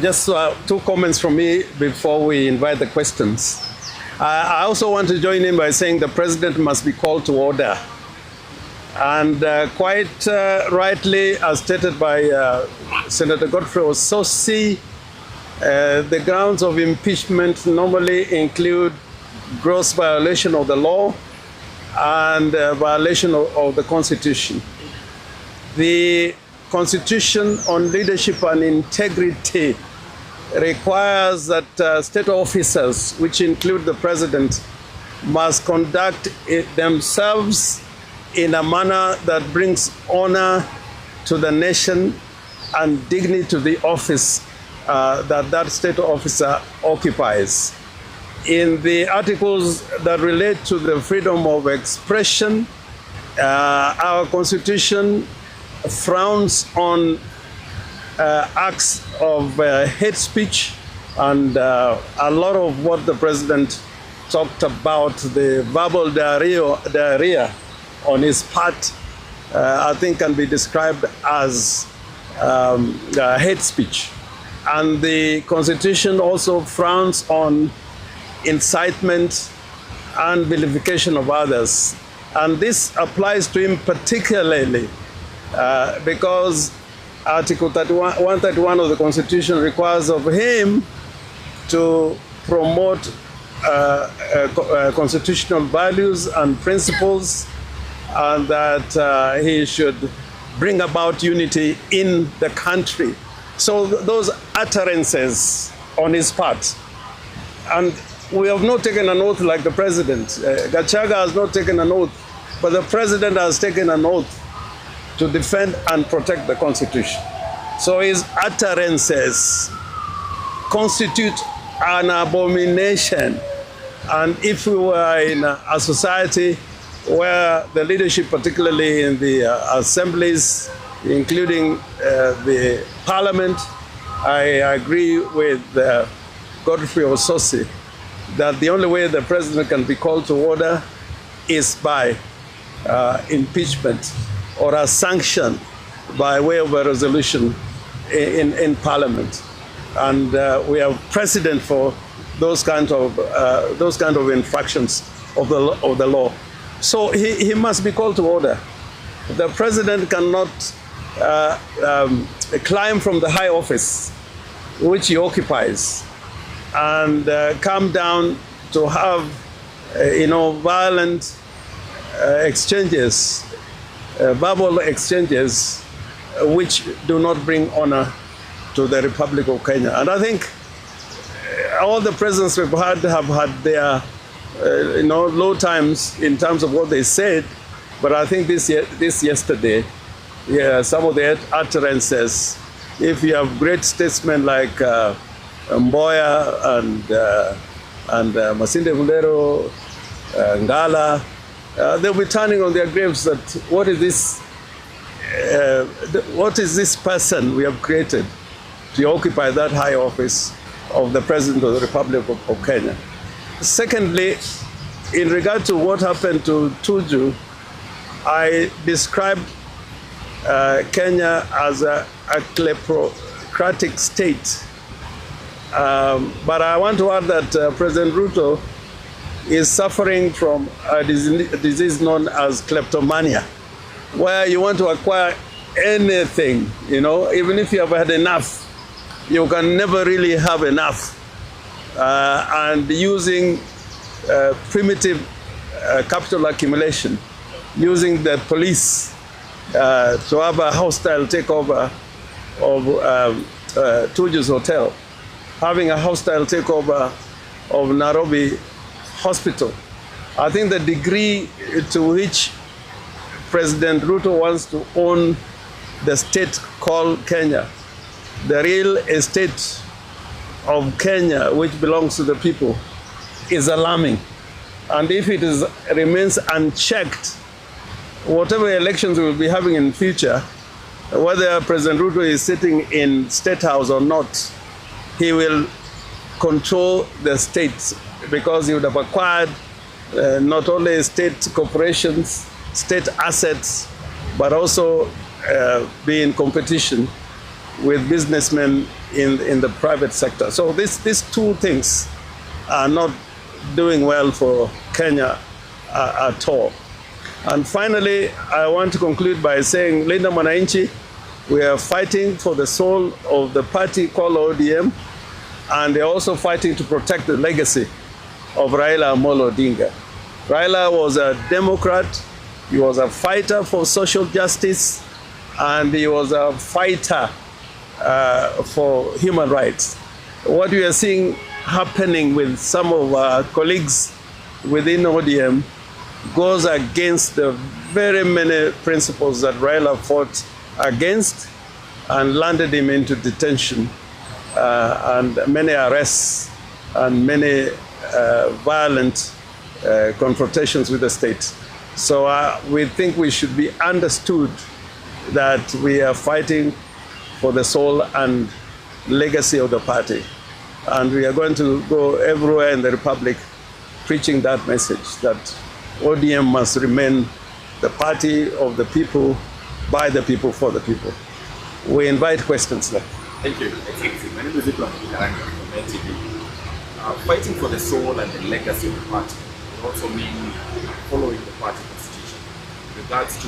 Just two comments from me before we invite the questions. I also want to join in by saying the president must be called to order. And quite rightly, as stated by Senator Godfrey Ossosi, the grounds of impeachment normally include gross violation of the law and violation of the Constitution. The Constitution on leadership and integrity requires that state officers, which include the president, must conduct themselves in a manner that brings honor to the nation and dignity to the office that state officer occupies. In the articles that relate to the freedom of expression, our Constitution frowns on acts of hate speech, and a lot of what the president talked about, the verbal diarrhea on his part, I think can be described as hate speech. And the Constitution also frowns on incitement and vilification of others. And this applies to him particularly because Article 131 of the Constitution requires of him to promote constitutional values and principles, and that he should bring about unity in the country. So those utterances on his part, and we have not taken an oath like the president. Gachaga has not taken an oath, but the president has taken an oath to defend and protect the Constitution. So his utterances constitute an abomination. And if we were in a society where the leadership, particularly in the assemblies, including the parliament, I agree with Godfrey Ossosi that the only way the president can be called to order is by impeachment or a sanction by way of a resolution in Parliament. And we have precedent for those kind of infractions of the law. So he must be called to order. The president cannot climb from the high office which he occupies and come down to have violent exchanges, verbal exchanges, which do not bring honor to the Republic of Kenya. And I think all the presidents we've had have had their low times in terms of what they said, but I think this yesterday, some of the utterances, if you have great statesmen like Mboya and Masinde Mulero, Ngala, they'll be turning on their graves that what is this person we have created to occupy that high office of the President of the Republic of Kenya. Secondly, in regard to what happened to Tuju, I described Kenya as a kleptocratic state. But I want to add that President RUTO is suffering from a disease known as kleptomania, where you want to acquire anything, even if you have had enough, you can never really have enough. And using primitive capital accumulation, using the police to have a hostile takeover of Tuju's hotel, having a hostile takeover of Nairobi Hospital. I think the degree to which President Ruto wants to own the state called Kenya, the real estate of Kenya, which belongs to the people, is alarming. And if it remains unchecked, whatever elections we will be having in future, whether President Ruto is sitting in State House or not, he will control the state, because he would have acquired not only state corporations, state assets, but also be in competition with businessmen in the private sector. So these two things are not doing well for Kenya at all. And finally, I want to conclude by saying, Linda Mwananchi, we are fighting for the soul of the party called ODM, and they're also fighting to protect the legacy of Raila Amolo Odinga. Raila was a Democrat, he was a fighter for social justice, and he was a fighter for human rights. What we are seeing happening with some of our colleagues within ODM goes against the very many principles that Raila fought against and landed him into detention and many arrests and many violent confrontations with the state. So we think we should be understood that we are fighting for the soul and legacy of the party. And we are going to go everywhere in the Republic preaching that message, that ODM must remain the party of the people, by the people, for the people. We invite questions now. Thank you. My name is Ibrahim from NTV. Fighting for the soul and the legacy of the party would also mean following the party constitution. With regards to